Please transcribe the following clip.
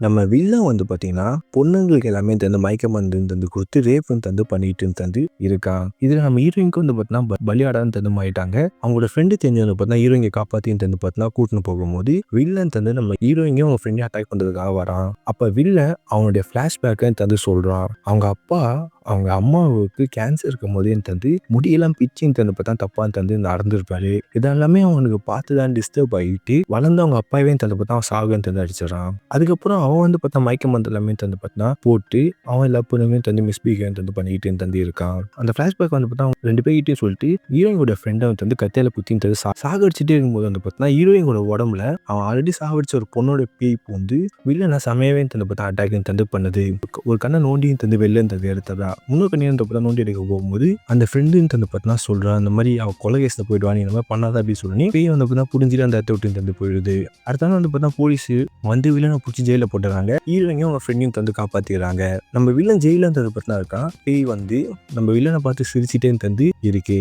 நம்ம வில்லன் வந்து பார்த்தீங்கன்னா, பொண்ணுங்களுக்கு எல்லாமே இந்த மயக்க மருந்து தந்து குடுத்து ரேப் தந்து பண்ணிட்டு தந்து இருக்கான். இதுல நம்ம ஹீரோயினுக்கு வந்து பார்த்தீங்கன்னா, பலியாடான்னு தந்து ஆயிட்டாங்க. அவங்களோட ஃப்ரெண்டு தெரிஞ்சு வந்து பார்த்தீங்கன்னா, ஹீரோயின காப்பாத்தின்னு தந்து பார்த்தீங்கன்னா, கூட்டின்னு போகும்போது வில்லன் தந்து நம்ம ஹீரோயினையும் அவங்க ஃப்ரெண்டையும் அட்டாக் பண்றதுக்காக வரான். அப்ப வில்லன் அவனுடைய ஃபிளாஷ்பேக்க தந்து சொல்றான். அவங்க அப்பா அவங்க அம்மாவுக்கு கேன்சர் இருக்கும்போதே தந்து முடியெல்லாம் பிச்சுன்னு தந்து பார்த்தா தப்பா தந்து நடந்திருப்பாரு. இதெல்லாமே அவனுக்கு பார்த்து தான் டிஸ்டர்ப் ஆகிட்டு வளர்ந்து அவங்க அப்பாவே தந்து பார்த்தா அவன் சாகுன்னு தந்து அடிச்சிடறான். அதுக்கப்புறம் அவன் வந்து பார்த்தா மயக்க மருந்து எல்லாமே தந்து பார்த்தா போட்டு அவன் எல்லா பொண்ணுமே தந்து மிஸ்பிஹேவ் தந்து பண்ணிக்கிட்டு தந்து இருக்கான். அந்த ஃபிளாஷ்பேக் வந்து பார்த்தா அவங்க 2 பேர்கிட்டயும் சொல்லிட்டு ஹீரோயினோட ஃப்ரெண்டை வந்து கத்தியால குத்தின்னு தந்து சாகடிச்சிட்டே இருக்கும்போது வந்து பார்த்தா ஹீரோயினோட உடம்புல அவன் ஆல்ரெடி சாகடிச்ச ஒரு பொண்ணோட பேய் வந்து வில்லனை சமையவே தந்து பார்த்தா அட்டாக் தந்து பண்ணுது. ஒரு கண்ணை நோண்டியும் தந்து வெளில தந்து எடுத்ததா முன்னூறு கண்ணியன் நோண்டி எடுக்க போகும்போது அந்த ஃப்ரெண்டுன்னு தந்து பார்த்தா சொல்றான், அந்த மாதிரி அவன் கொலை கேஸில் போயிடுவா, நீ இந்த மாதிரி பண்ணாத அப்படின்னு சொல்லி பேய் வந்து பார்த்தா புரிஞ்சுட்டு அந்த இடத்த விட்டு தந்து போயிடுது. அடுத்த நாள் வந்து பார்த்தா போலீஸ் வந்து வில்லனை பிடிச்சி ஜெயிலில் போட்டுறாங்க. ஹீரோயினையும் அவங்க ஃப்ரெண்டையும் தந்து காப்பாற்றிடுறாங்க. நம்ம வில்லன் ஜெயிலில் தந்து பார்த்தா இருக்கான். பேய் வந்து நம்ம வில்லனை பார்த்து சிரிச்சிட்டே தந்து இருக்கு.